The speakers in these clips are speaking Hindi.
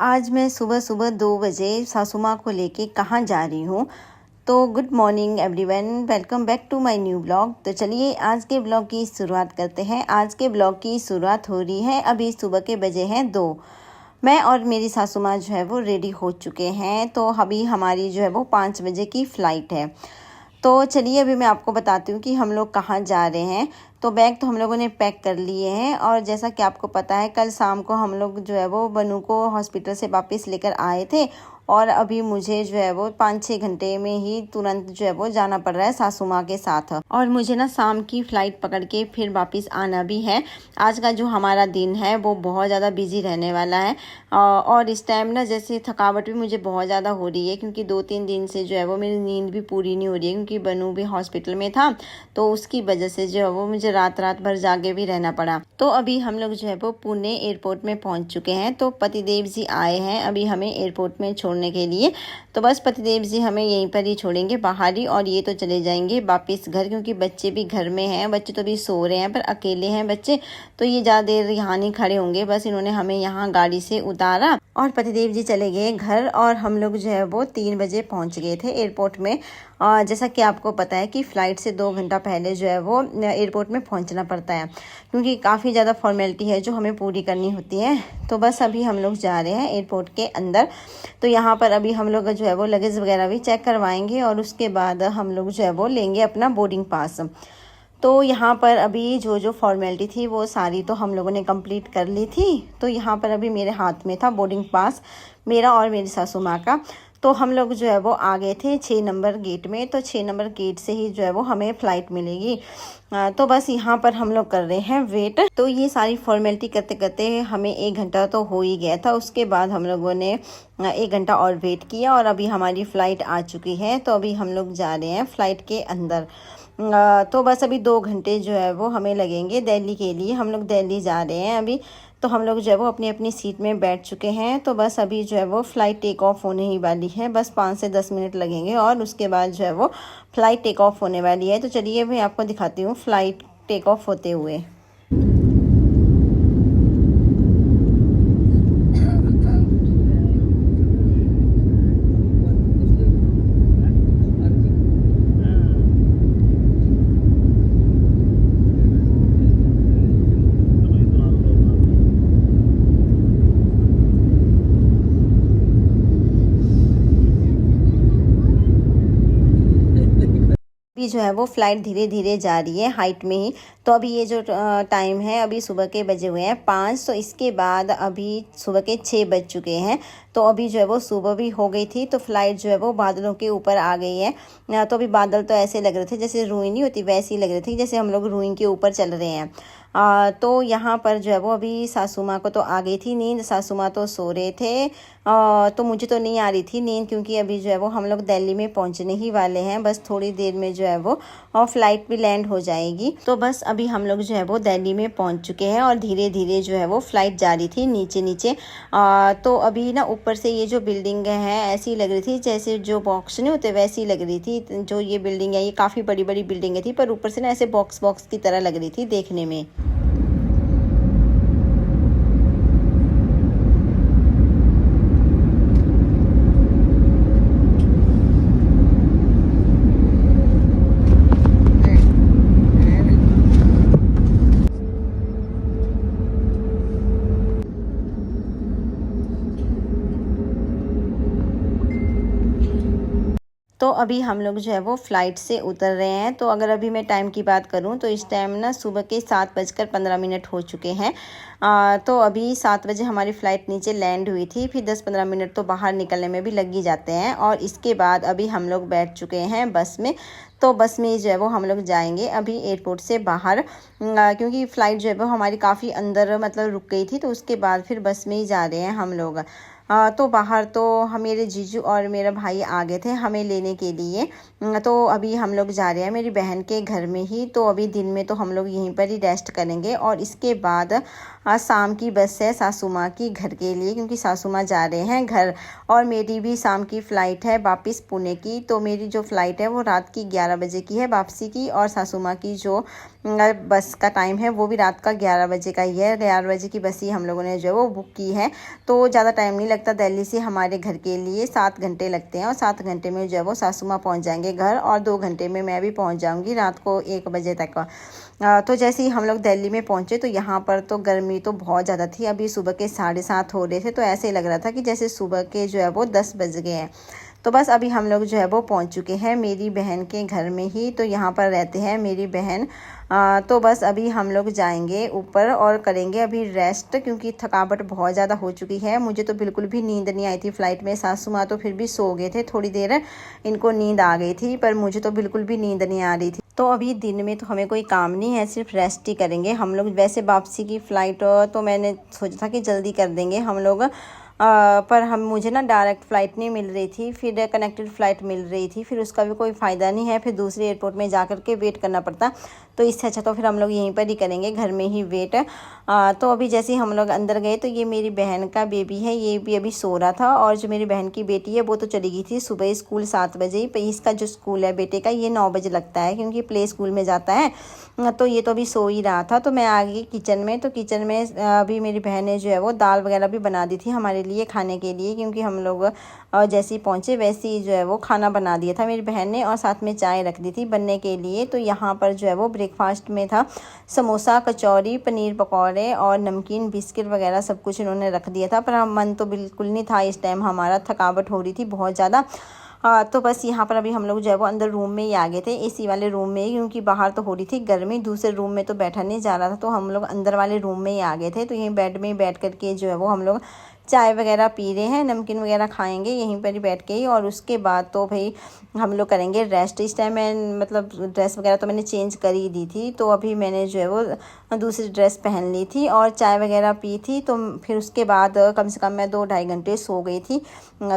आज मैं सुबह सुबह 2 बजे सासू माँ को लेके कहाँ जा रही हूँ। तो good morning everyone, welcome back to my new blog. तो चलिए आज के ब्लॉग की शुरुआत करते हैं। आज के ब्लॉग की शुरुआत हो रही है, अभी सुबह के बजे हैं 2। मैं और मेरी सासू माँ जो है वो रेडी हो चुके हैं। तो अभी हमारी जो है वो 5 बजे की फ़्लाइट है। तो चलिए अभी मैं आपको बताती हूँ कि हम लोग कहाँ जा रहे हैं। तो बैग तो हम लोगों ने पैक कर लिए हैं और जैसा कि आपको पता है कल शाम को हम लोग जो है वो बनू को हॉस्पिटल से वापस लेकर आए थे और अभी मुझे जो है वो 5-6 घंटे में ही तुरंत जो है वो जाना पड़ रहा है सासू माँ के साथ। और मुझे ना शाम की फ़्लाइट पकड़ के फिर वापस आना भी है। आज का जो हमारा दिन है वो बहुत ज़्यादा बिजी रहने वाला है और इस टाइम ना जैसे थकावट भी मुझे बहुत ज़्यादा हो रही है क्योंकि 2-3 दिन से जो है वो मेरी नींद भी पूरी नहीं हो रही है क्योंकि बनू भी हॉस्पिटल में था। तो उसकी वजह से जो है वो मुझे रात भर जागे भी रहना पड़ा। तो अभी हम लोग जो है वो पुणे एयरपोर्ट में पहुंच चुके हैं। तो पतिदेव जी आए हैं अभी हमें एयरपोर्ट में छोड़ने के लिए। तो बस पतिदेव जी हमें यहीं पर ही छोड़ेंगे बाहर ही और ये तो चले जाएंगे वापस घर क्योंकि बच्चे भी घर में हैं। बच्चे तो अभी सो रहे हैं पर अकेले हैं बच्चे, तो ये ज़्यादा देर यहाँ नहीं खड़े होंगे। बस इन्होंने हमें यहाँ गाड़ी से उतारा और पतिदेव जी चले गए घर और हम लोग जो है वो 3 बजे पहुँच गए थे एयरपोर्ट में। जैसा कि आपको पता है कि फ़्लाइट से 2 घंटा पहले जो है वो एयरपोर्ट में पहुंचना पड़ता है क्योंकि काफ़ी ज़्यादा फॉर्मेलिटी है जो हमें पूरी करनी होती है। तो बस अभी हम लोग जा रहे हैं एयरपोर्ट के अंदर। तो यहाँ पर अभी हम लोग जो है वो लगेज वगैरह भी चेक करवाएंगे और उसके बाद हम लोग जो है वो लेंगे अपना बोर्डिंग पास। तो यहाँ पर अभी जो जो फॉर्मेलिटी थी वो सारी तो हम लोगों ने कंप्लीट कर ली थी। तो यहाँ पर अभी मेरे हाथ में था बोर्डिंग पास मेरा और मेरी सासू माँ का। तो हम लोग जो है वो आ गए थे 6 नंबर गेट में। तो 6 नंबर गेट से ही जो है वो हमें फ़्लाइट मिलेगी। तो बस यहाँ पर हम लोग कर रहे हैं वेट। तो ये सारी फॉर्मेलिटी करते करते हमें 1 घंटा तो हो ही गया था। उसके बाद हम लोगों ने 1 घंटा और वेट किया और अभी हमारी फ़्लाइट आ चुकी है। तो अभी हम लोग जा रहे हैं फ़्लाइट के अंदर। तो बस अभी 2 घंटे जो है वो हमें लगेंगे दिल्ली के लिए। हम लोग दिल्ली जा रहे हैं अभी। तो हम लोग जो है वो अपनी अपनी सीट में बैठ चुके हैं। तो बस अभी जो है वो फ़्लाइट टेक ऑफ होने ही वाली है। बस 5 से 10 मिनट लगेंगे और उसके बाद जो है वो फ़्लाइट टेक ऑफ होने वाली है। तो चलिए मैं आपको दिखाती हूँ फ़्लाइट टेक ऑफ होते हुए। अभी जो है वो फ़्लाइट धीरे धीरे जा रही है हाइट में ही। तो अभी ये जो टाइम है अभी सुबह के बजे हुए हैं 5। तो इसके बाद अभी सुबह के 6 बज चुके हैं। तो अभी जो है वो सुबह भी हो गई थी। तो फ़्लाइट जो है वो बादलों के ऊपर आ गई है। तो अभी बादल तो ऐसे लग रहे थे जैसे रुई नहीं होती वैसी लग रही थी जैसे हम लोग रुई के ऊपर चल रहे हैं। तो यहाँ पर जो है वो अभी सासू माँ को तो आ गई थी नींद, सासू माँ तो सो रहे थे। तो मुझे तो नहीं आ रही थी नींद क्योंकि अभी जो है वो हम लोग दिल्ली में पहुँचने ही वाले हैं। बस थोड़ी देर में जो है वो फ़्लाइट भी लैंड हो जाएगी। तो बस अभी हम लोग जो है वो दिल्ली में पहुँच चुके हैं और धीरे धीरे जो है वो फ़्लाइट जा रही थी नीचे नीचे। तो अभी ना ऊपर से ये जो बिल्डिंग है ऐसी लग रही थी जैसे जो बॉक्स नहीं होते वैसी लग रही थी। जो ये बिल्डिंग है ये काफ़ी बड़ी बड़ी बिल्डिंगें थी पर ऊपर से ना ऐसे बॉक्स बॉक्स की तरह लग रही थी देखने में। तो अभी हम लोग जो है वो फ़्लाइट से उतर रहे हैं। तो अगर अभी मैं टाइम की बात करूं तो इस टाइम ना सुबह के 7:15 हो चुके हैं। तो अभी 7 बजे हमारी फ़्लाइट नीचे लैंड हुई थी। फिर 10-15 मिनट तो बाहर निकलने में भी लग ही जाते हैं और इसके बाद अभी हम लोग बैठ चुके हैं बस में। तो बस में जो है वो हम लोग जाएंगे अभी एयरपोर्ट से बाहर क्योंकि फ़्लाइट जो है वो हमारी काफ़ी अंदर मतलब रुक गई थी। तो उसके बाद फिर बस में ही जा रहे हैं हम लोग। तो बाहर तो मेरे जीजू और मेरा भाई आ गए थे हमें लेने के लिए। तो अभी हम लोग जा रहे हैं मेरी बहन के घर में ही। तो अभी दिन में तो हम लोग यहीं पर ही रेस्ट करेंगे और इसके बाद शाम की बस है सासू माँ की घर के लिए क्योंकि सासू माँ जा रहे हैं घर। और मेरी भी शाम की फ़्लाइट है वापस पुणे की। तो मेरी जो फ़्लाइट है वो रात की 11 11 बजे की है वापसी की, और सासू माँ की जो बस का टाइम है वो भी रात का 11 बजे का ही है। 11 बजे की बस ही हम लोगों ने जो है वो बुक की है। तो ज़्यादा टाइम नहीं लगता, दिल्ली से हमारे घर के लिए 7 घंटे लगते हैं, और 7 घंटे में जो है वो सासू माँ पहुँच जाएंगे घर, और 2 घंटे में मैं भी पहुँच जाऊँगी रात को 1 बजे तक। तो जैसे ही हम लोग दिल्ली में पहुँचे तो यहाँ पर तो गर्मी तो बहुत ज़्यादा थी। अभी सुबह के 7:30 हो रहे थे, तो ऐसे लग रहा था कि जैसे सुबह के जो है वो 10 बज गए हैं। तो बस अभी हम लोग जो है वो पहुँच चुके हैं मेरी बहन के घर में ही। तो यहाँ पर रहते हैं मेरी बहन। तो बस अभी हम लोग जाएंगे ऊपर और करेंगे अभी रेस्ट, क्योंकि थकावट बहुत ज़्यादा हो चुकी है। मुझे तो बिल्कुल भी नींद नहीं आई थी फ्लाइट में। सासू माँ तो फिर भी सो गए थे, थोड़ी देर इनको नींद आ गई थी, पर मुझे तो बिल्कुल भी नींद नहीं आ रही थी। तो अभी दिन में तो हमें कोई काम नहीं है, सिर्फ रेस्ट ही करेंगे हम लोग। वैसे वापसी की फ़्लाइट तो मैंने सोचा था कि जल्दी कर देंगे हम लोग, पर मुझे ना डायरेक्ट फ़्लाइट नहीं मिल रही थी, फिर कनेक्टेड फ़्लाइट मिल रही थी, फिर उसका भी कोई फ़ायदा नहीं है, फिर दूसरे एयरपोर्ट में जा कर के वेट करना पड़ता। तो इससे अच्छा तो फिर हम लोग यहीं पर ही करेंगे, घर में ही वेट। तो अभी जैसे ही हम लोग अंदर गए तो ये मेरी बहन का बेबी है, ये भी अभी सो रहा था, और जो मेरी बहन की बेटी है वो तो चली गई थी सुबह स्कूल 7 बजे। पर इसका जो स्कूल है बेटे का ये 9 बजे लगता है, क्योंकि प्ले स्कूल में जाता है। तो ये तो अभी सो ही रहा था। तो मैं आ गई किचन में। तो किचन में अभी मेरी बहन ने जो है वो दाल वगैरह भी बना दी थी हमारे लिए खाने के लिए, क्योंकि हम लोग जैसे ही पहुँचे वैसे ही जो है वो खाना बना दिया था मेरी बहन ने, और साथ में चाय रख दी थी बनने के लिए। तो यहाँ पर जो है वो ब्रेकफास्ट में था समोसा, कचौरी, पनीर पकौड़े और नमकीन, बिस्किट वगैरह सब कुछ इन्होंने रख दिया था। पर मन तो बिल्कुल नहीं था इस टाइम, हमारा थकावट हो रही थी बहुत ज़्यादा। तो बस यहाँ पर अभी हम लोग जो है वो अंदर रूम में ही आ गए थे, एसी वाले रूम में ही, क्योंकि बाहर तो हो रही थी गर्मी, दूसरे रूम में तो बैठा नहीं जा रहा था। तो हम लोग अंदर वाले रूम में ही आ गए थे। तो यहीं बेड में ही बैठ करके जो है वो हम लोग चाय वगैरह पी रहे हैं, नमकीन वगैरह खाएंगे यहीं पर ही बैठ के ही, और उसके बाद तो भाई हम लोग करेंगे रेस्ट। इस टाइम मैं मतलब ड्रेस वगैरह तो मैंने चेंज कर ही दी थी, तो अभी मैंने जो है वो दूसरी ड्रेस पहन ली थी और चाय वगैरह पी थी। तो फिर उसके बाद कम से कम मैं 2-2.5 घंटे सो गई थी।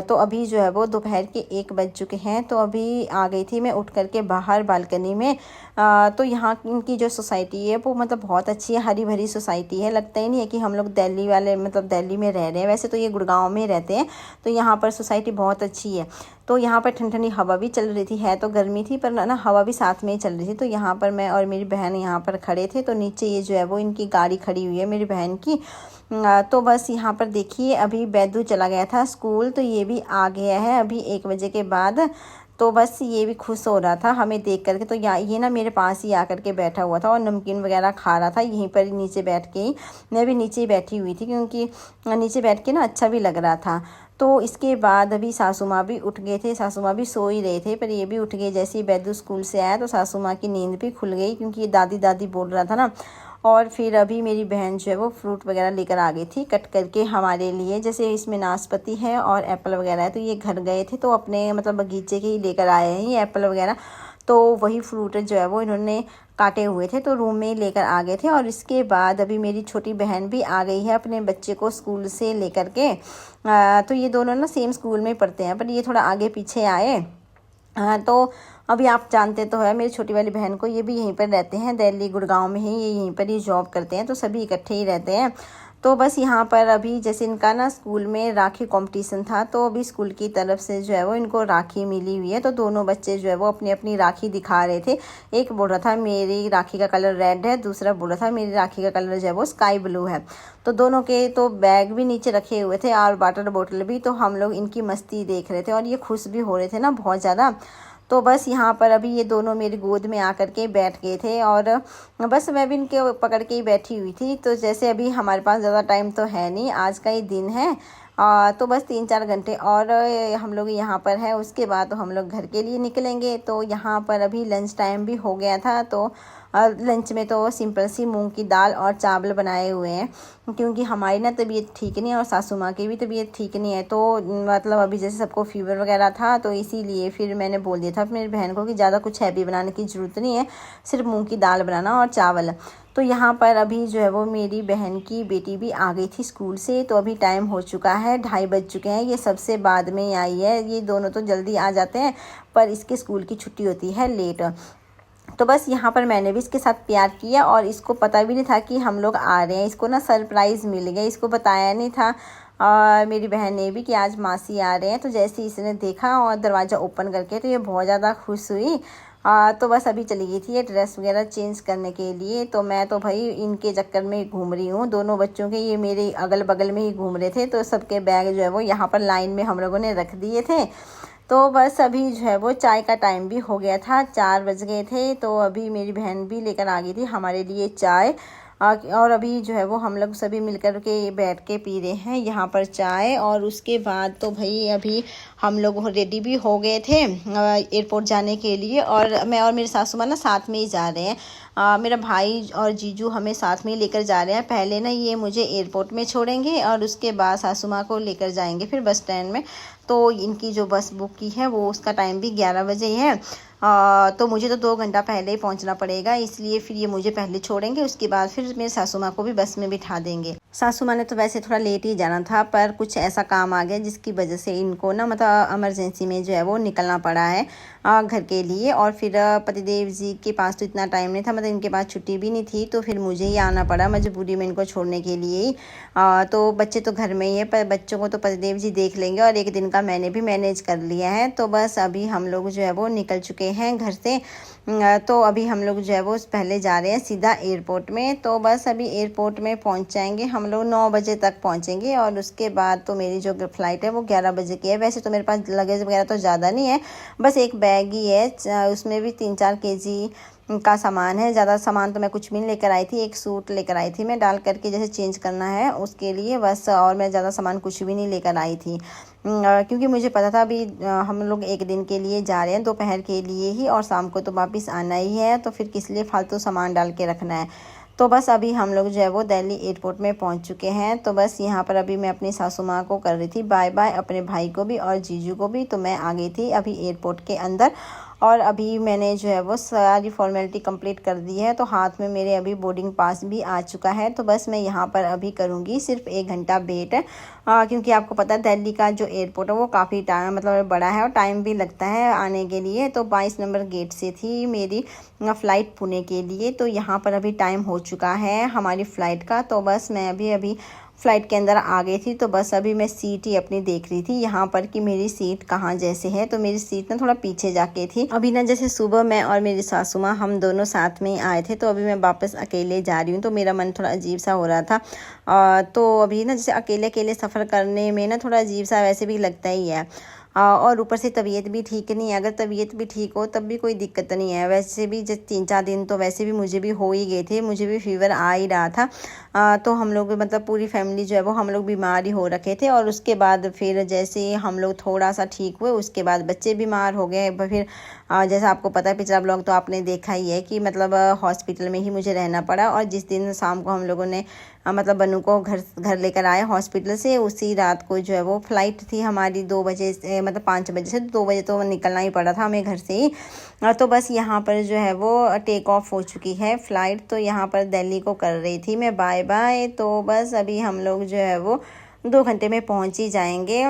तो अभी जो है वो दोपहर के 1 बज चुके हैं। तो अभी आ गई थी मैं उठ करके बाहर बालकनी में। तो यहाँ की जो सोसाइटी है वो मतलब बहुत अच्छी है, हरी भरी सोसाइटी है। लगता ही नहीं है कि हम लोग दिल्ली वाले मतलब दिल्ली में रह रहे हैं। वैसे तो ये गुड़गांव में रहते हैं, तो यहाँ पर सोसाइटी बहुत अच्छी है। तो यहाँ पर ठंडी ठंडी हवा भी चल रही थी, है तो गर्मी थी पर ना हवा भी साथ में ही चल रही थी। तो यहाँ पर मैं और मेरी बहन यहाँ पर खड़े थे। तो नीचे ये जो है वो इनकी गाड़ी खड़ी हुई है मेरी बहन की। तो बस यहाँ पर देखिए अभी बैदू चला गया था स्कूल, तो ये भी आ गया है अभी 1 बजे के बाद। तो बस ये भी खुश हो रहा था हमें देख करके। तो ये ना मेरे पास ही आकर के बैठा हुआ था और नमकीन वगैरह खा रहा था यहीं पर ही नीचे बैठ के ही। मैं भी नीचे ही बैठी हुई थी, क्योंकि नीचे बैठ के ना अच्छा भी लग रहा था। तो इसके बाद अभी सासू माँ भी उठ गए थे, सासू माँ भी सो ही रहे थे, पर ये भी उठ गए। जैसे ही बैदू स्कूल से आया तो सासू माँ की नींद भी खुल गई, क्योंकि ये दादी दादी बोल रहा था ना। और फिर अभी मेरी बहन जो है वो फ्रूट वगैरह लेकर आ गई थी कट करके हमारे लिए। जैसे इसमें नाशपाती है और एप्पल वगैरह है, तो ये घर गए थे तो अपने मतलब बगीचे के ही लेकर आए हैं ये एप्पल वगैरह। तो वही फ्रूट जो है वो इन्होंने काटे हुए थे, तो रूम में ही लेकर आ गए थे। और इसके बाद अभी मेरी छोटी बहन भी आ गई है अपने बच्चे को स्कूल से लेकर के। तो ये दोनों ना सेम स्कूल में पढ़ते हैं, पर ये थोड़ा आगे पीछे आए। तो अभी आप जानते तो है मेरी छोटी वाली बहन को, ये भी यहीं पर रहते हैं दिल्ली गुड़गांव में ही, ये यहीं पर ही जॉब करते हैं, तो सभी इकट्ठे ही रहते हैं। तो बस यहाँ पर अभी जैसे इनका ना स्कूल में राखी कंपटीशन था, तो अभी स्कूल की तरफ से जो है वो इनको राखी मिली हुई है। तो दोनों बच्चे जो है वो अपनी अपनी राखी दिखा रहे थे। एक बोल रहा था मेरी राखी का कलर रेड है, दूसरा बोल रहा था मेरी राखी का कलर जो है वो स्काई ब्लू है। तो दोनों के तो बैग भी नीचे रखे हुए थे और वाटर बोतल भी। तो हम लोग इनकी मस्ती देख रहे थे और ये खुश भी हो रहे थे ना बहुत ज़्यादा। तो बस यहाँ पर अभी ये दोनों मेरी गोद में आकर के बैठ गए थे, और बस मैं भी इनके पकड़ के ही बैठी हुई थी। तो जैसे अभी हमारे पास ज़्यादा टाइम तो है नहीं, आज का ही दिन है। तो बस 3-4 घंटे और हम लोग यहाँ पर है, उसके बाद तो हम लोग घर के लिए निकलेंगे। तो यहाँ पर अभी लंच टाइम भी हो गया था। तो लंच में तो सिंपल सी मूंग की दाल और चावल बनाए हुए हैं, क्योंकि हमारी ना तबीयत ठीक नहीं है और सासू माँ की भी तबीयत ठीक नहीं है। तो मतलब अभी जैसे सबको फीवर वगैरह था, तो इसीलिए फिर मैंने बोल दिया था मेरी बहन को कि ज़्यादा कुछ हैवी बनाने की ज़रूरत नहीं है, सिर्फ मूंग की दाल बनाना और चावल। तो यहाँ पर अभी जो है वो मेरी बहन की बेटी भी आ गई थी स्कूल से। तो अभी टाइम हो चुका है, 2:30 बज चुके हैं। ये सबसे बाद में आई है, ये दोनों तो जल्दी आ जाते हैं, पर इसके स्कूल की छुट्टी होती है लेट। तो बस यहाँ पर मैंने भी इसके साथ प्यार किया, और इसको पता भी नहीं था कि हम लोग आ रहे हैं। इसको ना सरप्राइज़ मिल गया, इसको बताया नहीं था मेरी बहन ने भी कि आज मासी आ रहे हैं। तो जैसे ही इसने देखा और दरवाज़ा ओपन करके, तो ये बहुत ज़्यादा खुश हुई। तो बस अभी चली गई थी ये ड्रेस वगैरह चेंज करने के लिए। तो मैं तो भाई इनके चक्कर में घूम रही हूँ, दोनों बच्चों के, ये मेरे अगल बगल में ही घूम रहे थे। तो सबके बैग जो है वो यहाँ पर लाइन में हम लोगों ने रख दिए थे। तो बस अभी जो है वो चाय का टाइम भी हो गया था, 4 बज गए थे। तो अभी मेरी बहन भी लेकर आ गई थी हमारे लिए चाय, और अभी जो है वो हम लोग सभी मिलकर के बैठ के पी रहे हैं यहाँ पर चाय। और उसके बाद तो भाई अभी हम लोग रेडी भी हो गए थे एयरपोर्ट जाने के लिए, और मैं और मेरे सासू माँ ना साथ में ही जा रहे हैं। मेरा भाई और जीजू हमें साथ में ही लेकर जा रहे हैं। पहले ना ये मुझे एयरपोर्ट में छोड़ेंगे और उसके बाद सासू माँ को लेकर जाएंगे फिर बस स्टैंड में। तो इनकी जो बस बुक की है वो उसका टाइम भी 11 बजे है। तो मुझे तो 2 घंटा पहले ही पहुंचना पड़ेगा, इसलिए फिर ये मुझे पहले छोड़ेंगे, उसके बाद फिर मेरे सासू माँ को भी बस में बिठा देंगे। सासू माँ ने तो वैसे थोड़ा लेट ही जाना था, पर कुछ ऐसा काम आ गया जिसकी वजह से इनको ना मतलब इमरजेंसी में जो है वो निकलना पड़ा है घर के लिए। और फिर पतिदेव जी के पास तो इतना टाइम नहीं था, मतलब इनके पास छुट्टी भी नहीं थी, तो फिर मुझे ही आना पड़ा मजबूरी में इनको छोड़ने के लिए ही। तो बच्चे तो घर में ही है, पर बच्चों को तो पतिदेव जी देख लेंगे, और एक दिन का मैंने भी मैनेज कर लिया है। तो बस अभी हम लोग जो है वो निकल चुके हैं घर से। तो अभी हम लोग जो है वो पहले जा रहे हैं सीधा एयरपोर्ट में। तो बस अभी एयरपोर्ट में पहुंच जाएंगे हम लोग, 9 बजे तक पहुंचेंगे। और उसके बाद तो मेरी जो फ़्लाइट है वो 11 बजे की है। वैसे तो मेरे पास लगेज वगैरह तो ज़्यादा नहीं है, बस एक बैग ही है, उसमें भी 3-4 केजी का सामान है। ज़्यादा सामान तो मैं कुछ भी नहीं लेकर आई थी, एक सूट लेकर आई थी मैं डाल करके जैसे चेंज करना है उसके लिए बस, और मैं ज़्यादा सामान कुछ भी नहीं लेकर आई थी, क्योंकि मुझे पता था अभी हम लोग एक दिन के लिए जा रहे हैं, दोपहर के लिए ही, और शाम को तो वापस आना ही है, तो फिर किस लिए फालतू सामान डाल के रखना है। तो बस अभी हम लोग जो है वो दिल्ली एयरपोर्ट में पहुंच चुके हैं। तो बस यहाँ पर अभी मैं अपनी सासू माँ को कर रही थी बाय बाय, अपने भाई को भी और जीजू को भी। तो मैं आ गई थी अभी एयरपोर्ट के अंदर, और अभी मैंने जो है वो सारी फॉर्मेलिटी कंप्लीट कर दी है। तो हाथ में मेरे अभी बोर्डिंग पास भी आ चुका है। तो बस मैं यहाँ पर अभी करूँगी सिर्फ 1 घंटा वेट, क्योंकि आपको पता है दिल्ली का जो एयरपोर्ट है वो काफ़ी टाइम मतलब बड़ा है और टाइम भी लगता है आने के लिए। तो 22 नंबर गेट से थी मेरी फ़्लाइट पुणे के लिए। तो यहाँ पर अभी टाइम हो चुका है हमारी फ़्लाइट का। तो बस मैं अभी फ़्लाइट के अंदर आ गई थी। तो बस अभी मैं सीट ही अपनी देख रही थी यहाँ पर कि मेरी सीट कहाँ जैसे है। तो मेरी सीट ना थोड़ा पीछे जाके थी। अभी ना जैसे सुबह मैं और मेरी सासू माँ हम दोनों साथ में आए थे, तो अभी मैं वापस अकेले जा रही हूँ, तो मेरा मन थोड़ा अजीब सा हो रहा था। तो अभी ना जैसे अकेले अकेले सफ़र करने में ना थोड़ा अजीब सा वैसे भी लगता ही है, और ऊपर से तबीयत भी ठीक नहीं है। अगर तबीयत भी ठीक हो तब भी कोई दिक्कत नहीं है। वैसे भी जब 3-4 दिन तो वैसे भी मुझे भी हो ही गए थे, मुझे भी फीवर आ ही रहा था। तो हम लोग मतलब पूरी फैमिली जो है वो हम लोग बीमार ही हो रखे थे। और उसके बाद फिर जैसे हम लोग थोड़ा सा ठीक हुए उसके बाद बच्चे बीमार हो गए। फिर जैसा आपको पता है पिछला ब्लॉग तो आपने देखा ही है कि मतलब हॉस्पिटल में ही मुझे रहना पड़ा। और जिस दिन शाम को हम लोगों ने मतलब बनू को घर लेकर आए हॉस्पिटल से, उसी रात को जो है वो फ़्लाइट थी हमारी 2 बजे से, मतलब 5 बजे से 2 बजे तो निकलना ही पड़ा था हमें घर से ही। तो बस यहाँ पर जो है वो टेक ऑफ हो चुकी है फ़्लाइट। तो यहाँ पर दिल्ली को कर रही थी मैं बाय बाय। तो बस अभी हम लोग जो है वो 2 घंटे में पहुंच ही जाएंगे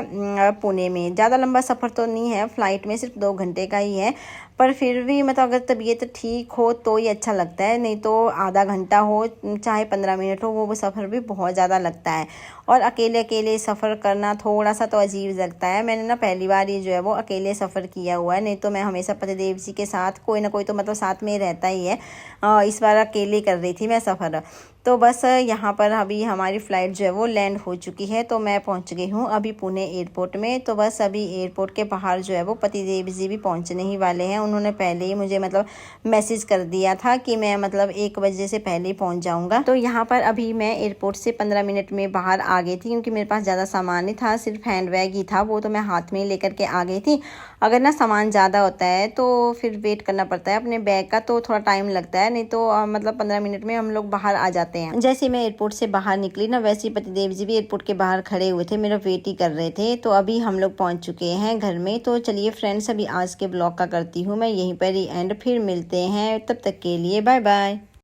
पुणे में। ज़्यादा लंबा सफ़र तो नहीं है फ़्लाइट में, सिर्फ 2 घंटे का ही है, पर फिर भी मतलब अगर तबीयत ठीक हो तो ही अच्छा लगता है, नहीं तो आधा घंटा हो चाहे 15 मिनट हो वो सफ़र भी बहुत ज़्यादा लगता है। और अकेले अकेले सफ़र करना थोड़ा सा तो अजीब लगता है। मैंने ना पहली बार ही जो है वो अकेले सफ़र किया हुआ है, नहीं तो मैं हमेशा पतिदेव जी के साथ कोई ना कोई तो मतलब साथ में रहता ही है। इस बार अकेले कर रही थी मैं सफ़र। तो बस यहाँ पर अभी हमारी फ़्लाइट जो है वो लैंड हो चुकी है। तो मैं पहुँच गई हूँ अभी पुणे एयरपोर्ट में। तो बस अभी एयरपोर्ट के बाहर जो है वो पतिदेव जी भी पहुँचने ही वाले हैं। उन्होंने पहले ही मुझे मतलब मैसेज कर दिया था कि मैं मतलब 1 बजे से पहले ही पहुँच जाऊँगा। तो यहाँ पर अभी मैं एयरपोर्ट से 15 मिनट में बाहर आ गई थी, क्योंकि मेरे पास ज़्यादा सामान नहीं था, सिर्फ हैंड बैग ही था, वो तो मैं हाथ में लेकर के आ गई थी। अगर ना सामान ज़्यादा होता है तो फिर वेट करना पड़ता है अपने बैग का, तो थोड़ा टाइम लगता है, नहीं तो मतलब 15 मिनट में हम लोग बाहर आ जाते हैं। जैसे मैं एयरपोर्ट से बाहर निकली ना, वैसे ही पतिदेव जी भी एयरपोर्ट के बाहर खड़े हुए थे, मेरा वेट ही कर रहे थे। तो अभी हम लोग पहुंच चुके हैं घर में। तो चलिए फ्रेंड्स, अभी आज के ब्लॉग का करती हूँ मैं यहीं पर ही एंड, फिर मिलते हैं, तब तक के लिए बाय बाय।